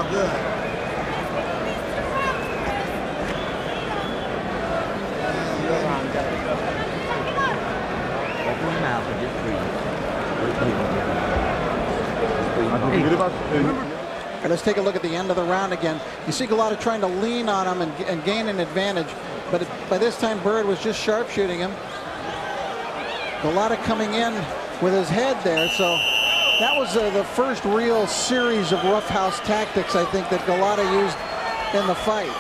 Oh, good. Open your mouth and just breathe. Let's take a look at the end of the round again. You see Golota trying to lean on him and gain an advantage, but by this time Byrd was just sharpshooting him. Golota coming in with his head there, so that was the first real series of roughhouse tactics, I think, that Golota used in the fight.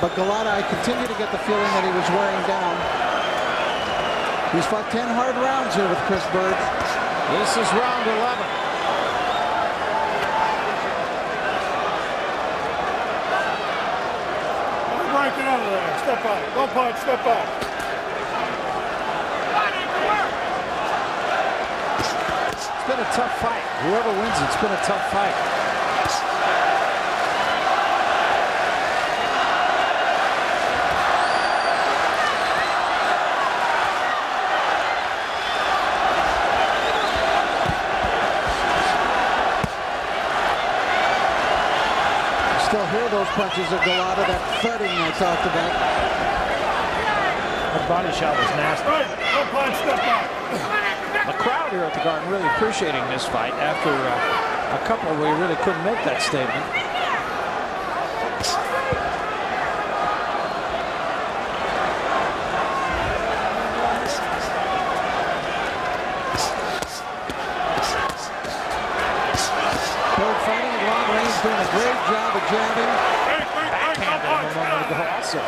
But Golota, I continue to get the feeling that he was wearing down. He's fought 10 hard rounds here with Chris Byrd. This is round 11. Break it out of there. Step back. Don't punch. Step back. It's been a tough fight. Whoever wins, it's been a tough fight. Still hear those punches of Golota, that thudding I talked about. That body shot was nasty. Right. Don't punch. Step back. The crowd here at the Garden really appreciating this fight after a couple where you really couldn't make that statement. Byrd fighting at long range, doing a great job of jabbing. Backhand a moment ago also.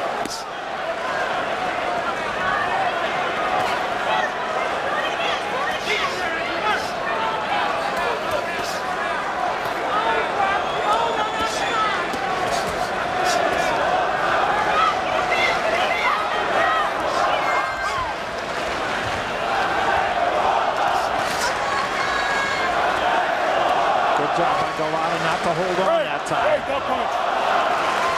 Good job by Golota not to hold on that time.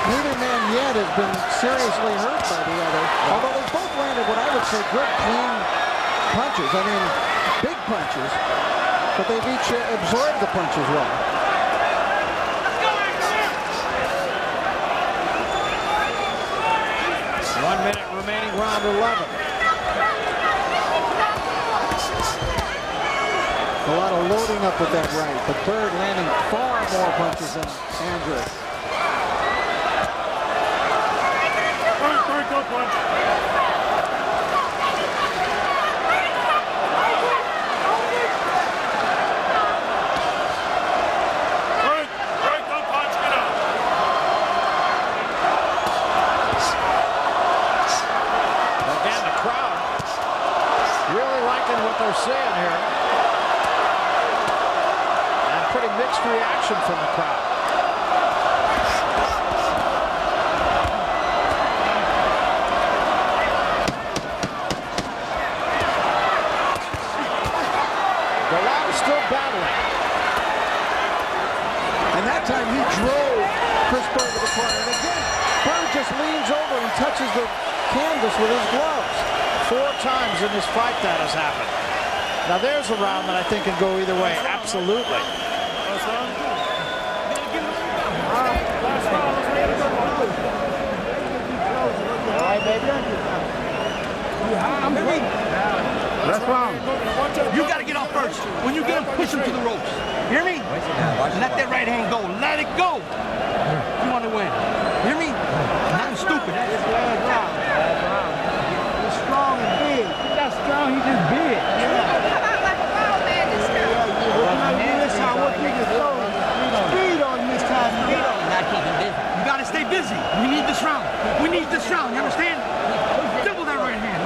Neither man yet has been seriously hurt by the other, although they both landed what I would say good, clean punches. I mean, big punches, but they've each absorbed the punches well. One minute remaining, round 11. Golota loading up with that right, but Byrd landing far more punches than Andrew. Don't punch. Right, don't punch. Get out. Again, the crowd really liking what they're seeing here. And pretty mixed reaction from the crowd. Golota still battling. And that time he drove Chris Byrd to the corner. And again, Byrd just leans over and touches the canvas with his gloves. 4 times in this fight that has happened. Now there's a round that I think can go either way. Absolutely. Last round. All right, baby. I'm ready. Last round. You got to get off first. When you get him, push him to the ropes. Hear me? Let that right hand go. Let it go. You want to win. Hear me? Nothing stupid. This last round. He's strong and big. He's not strong, he's just big. Speed on this time. Not keeping busy. You got to stay busy. We need this round. We need this round. You understand? Double that right hand.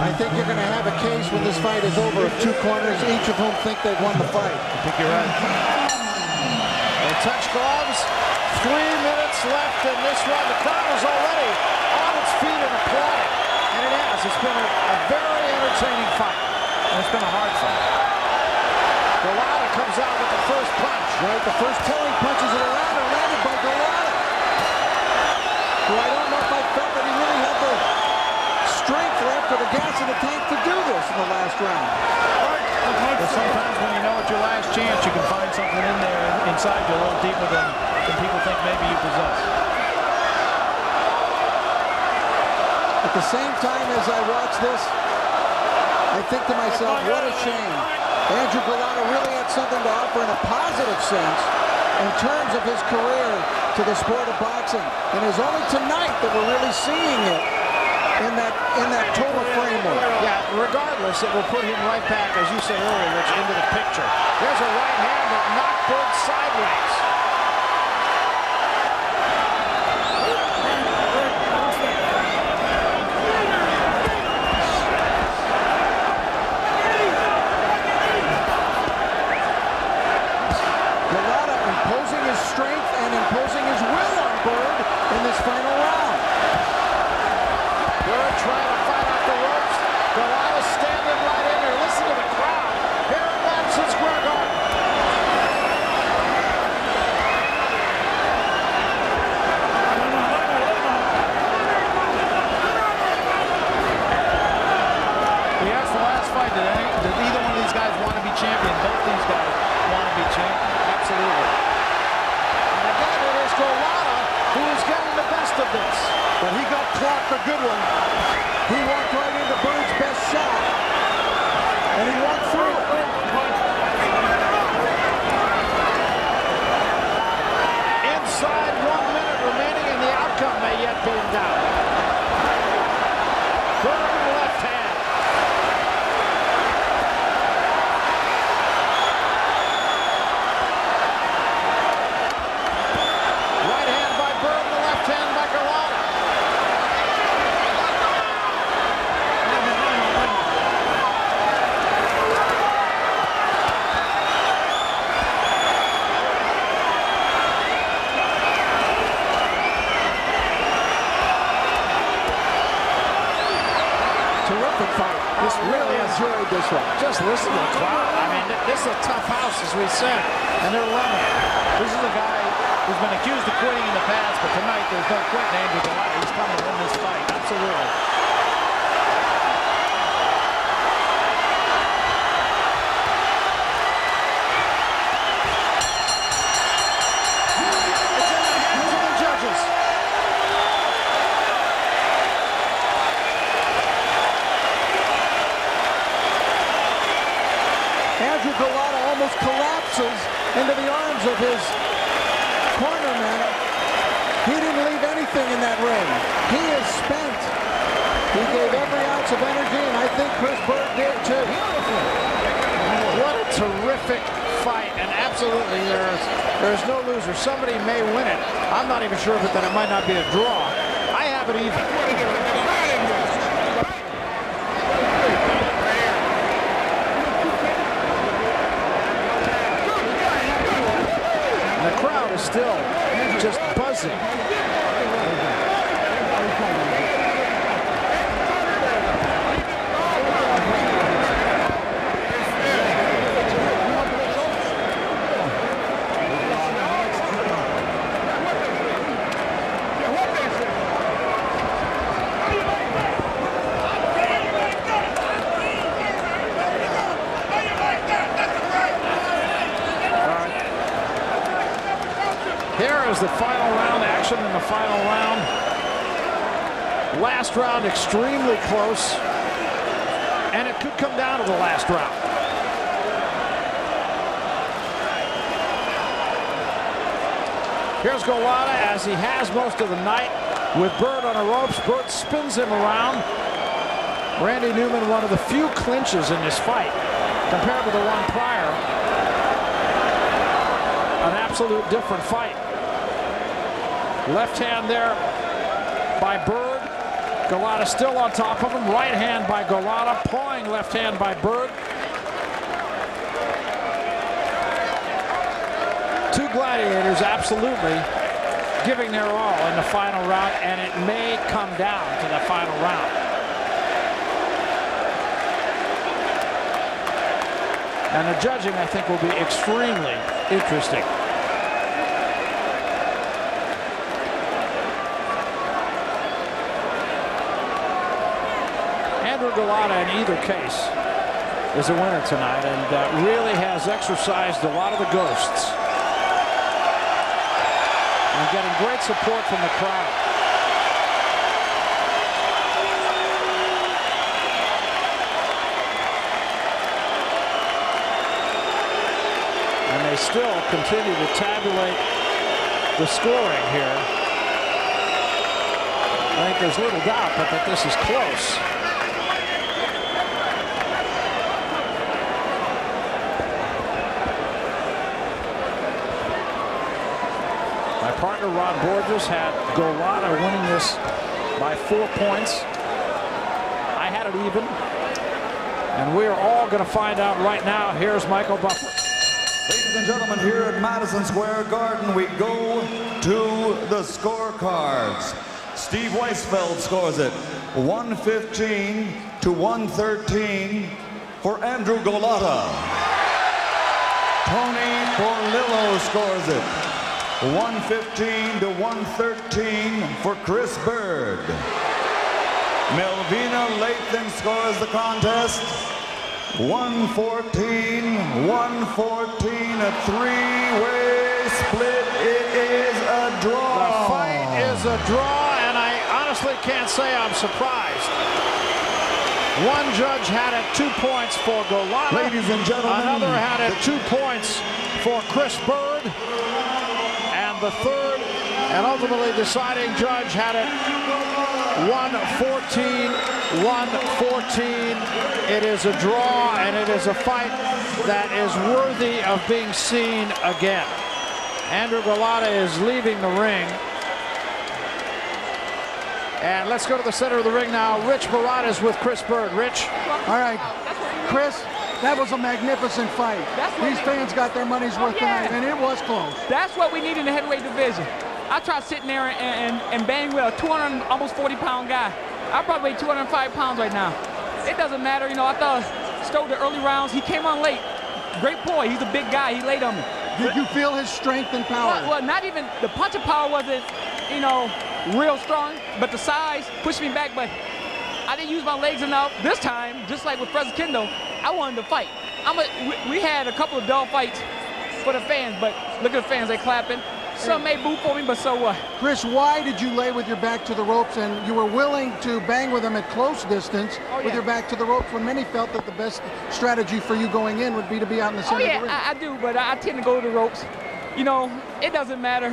I think you're going to have a case when this fight is over of 2 corners, each of whom think they've won the fight. I think you're right. They touch gloves. 3 minutes left in this one. The crowd is already on its feet and applauding. And it has. It's been a very entertaining fight. And it's been a hard fight. Golota comes out with the first punch. Right, the first telling punches of the round are landed by Golota, who I don't know if I felt that he really had the strength with the gas in the tank to do this in the last round. But sometimes when you know it's your last chance, you can find something in there inside you a little deeper than people think maybe you possess. At the same time as I watch this, I think to myself, what a shame. Andrew Golota really had something to offer in a positive sense in terms of his career to the sport of boxing. And it's only tonight that we're really seeing it in that total framework. Yeah, regardless, it will put him right back, as you said earlier, Rich, into the picture. There's a right hand that knocked Byrd sideways. Golota imposing his strength and imposing his will on Byrd in this final round. Byrd trying to fight off the ropes. Golota standing right in there. Listen to the crowd here at Madison Square Garden. We asked the last fight, did either one of these guys want to be champion? Both these guys want to be champion. Absolutely. And again, it is Golota who is getting the best of this. But he got clocked a good one. He walked right into Byrd's best shot. And he walked through it. Inside 1 minute remaining, and the outcome may yet be in doubt. Byrd left hand. Right hand by Byrd, the left hand by Golota. Terrific fight. This really enjoyed this one. Just listen to the crowd. I mean, this is a tough house, as we said, and they're loving it. This is a guy who's been accused of quitting in the past, but tonight there's no quitting Andrew Golota. He's coming to win this fight. Absolutely. It's in the hands of the judges. Andrew Golota almost collapses into the arms of his cornerman. He didn't leave anything in that ring. He is spent. He gave every ounce of energy, and I think Chris Byrd did too. What a terrific fight, and absolutely there's no loser. Somebody may win it. I'm not even sure, but then it might not be a draw. I have it even. The crowd is still just buzzing. Here is the final round, action in the final round. Last round extremely close, and it could come down to the last round. Here's Golota as he has most of the night with Byrd on the ropes. Byrd spins him around. Randy Newman, one of the few clinches in this fight compared to the one prior. An absolute different fight. Left hand there by Byrd. Golota still on top of him. Right hand by Golota. Pawing left hand by Byrd. Two gladiators absolutely giving their all in the final round, and it may come down to the final round. And the judging, I think, will be extremely interesting. Andrew Golota, in either case, is a winner tonight, and really has exercised a lot of the ghosts. And getting great support from the crowd. And they still continue to tabulate the scoring here. I think there's little doubt but that this is close. My partner Rod Borges had Golota winning this by 4 points. I had it even. And we are all going to find out right now. Here's Michael Buffer. Ladies and gentlemen, here at Madison Square Garden, we go to the scorecards. Steve Weisfeld scores it 115 to 113 for Andrew Golota. Tony Borlillo scores it 115 to 113 for Chris Byrd. Melvina Lathan scores the contest 114, 114, a three-way split. It is a draw. The fight is a draw, and I honestly can't say I'm surprised. One judge had it 2 points for Golota. Ladies and gentlemen, another had it 2 points for Chris Byrd. And the third and ultimately deciding judge had it 114, 114. It is a draw, and it is a fight that is worthy of being seen again. Andrew Golota is leaving the ring. And let's go to the center of the ring now. Rich Barada is with Chris Byrd. Rich. All right, Chris, that was a magnificent fight. These fans got their money's worth tonight, and it was close. That's what we need in the heavyweight division. I tried sitting there and bang with a 200, almost 40-pound guy. I probably weigh 205 pounds right now. It doesn't matter, you know. I thought I stole the early rounds. He came on late. Great boy. He's a big guy. He laid on me. Did you feel his strength and power? Well, not even the punching power wasn't, you know, real strong, but the size pushed me back. But I didn't use my legs enough this time. Just like with President Kendall, I wanted to fight. We had a couple of dull fights for the fans, but look at the fans. They clapping. Some may boo for me, but so what? Chris, why did you lay with your back to the ropes, and you were willing to bang with them at close distance with your back to the ropes when many felt that the best strategy for you going in would be to be out in the center of the ring? I do, but I tend to go to the ropes. You know, it doesn't matter.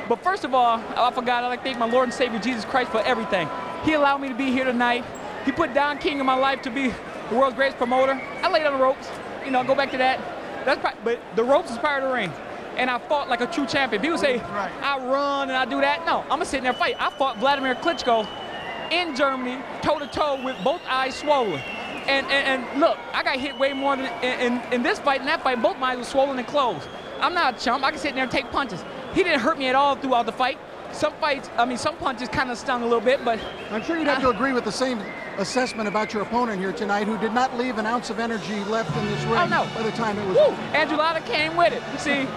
But first of all, I forgot, I'd like to thank my Lord and Savior Jesus Christ for everything. He allowed me to be here tonight. He put Don King in my life to be the world's greatest promoter. I laid on the ropes. You know, go back to that. But the ropes is part of the ring. And I fought like a true champion. People say, I run and I do that. No, I'm going to sit in there and fight. I fought Vladimir Klitschko in Germany, toe-to-toe with both eyes swollen. And look, I got hit way more in this fight and that fight. Both my eyes were swollen and closed. I'm not a chump. I can sit in there and take punches. He didn't hurt me at all throughout the fight. Some fights, some punches kind of stung a little bit, but... I'm sure you'd have to agree with the same assessment about your opponent here tonight, who did not leave an ounce of energy left in this ring by the time it was... Andrew Golota came with it. See,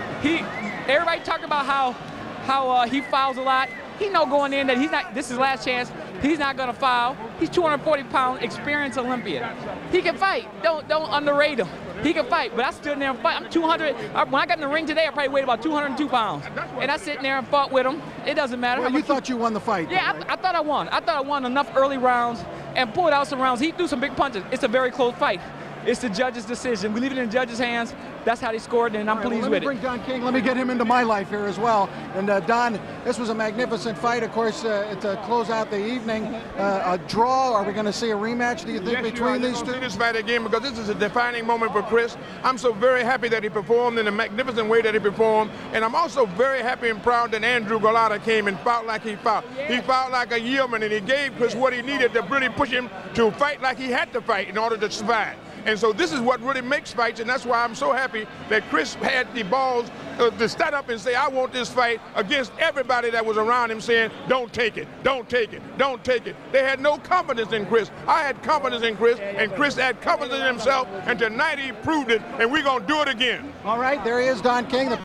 everybody talked about how he fouls a lot. He know going in that he's not, this is his last chance. He's not going to foul. He's 240-pound experienced Olympian. He can fight. Don't underrate him. He can fight, but I stood in there and fight. I'm 200. When I got in the ring today, I probably weighed about 202 pounds. And I sit in there and fought with him. It doesn't matter. Well, you thought you won the fight. Yeah, though, right? I thought I won. I thought I won enough early rounds and pulled out some rounds. He threw some big punches. It's a very close fight. It's the judge's decision. We leave it in the judge's hands. That's how they scored, and I'm pleased with it. Let me bring Don King. Let me get him into my life here as well. And Don, this was a magnificent fight. Of course, to close out the evening, a draw. Are we going to see a rematch, do you think, between these two? See this fight again, because this is a defining moment for Chris. I'm so very happy that he performed in the magnificent way that he performed, and I'm also very happy and proud that Andrew Golota came and fought like he fought. He fought like a yeoman, and he gave Chris what he needed to really push him to fight like he had to fight in order to survive. And so this is what really makes fights, and that's why I'm so happy that Chris had the balls to stand up and say, I want this fight, against everybody that was around him saying, don't take it, don't take it, don't take it. They had no confidence in Chris. I had confidence in Chris, and Chris had confidence in himself, and tonight he proved it, and we're going to do it again. All right, there he is, Don King.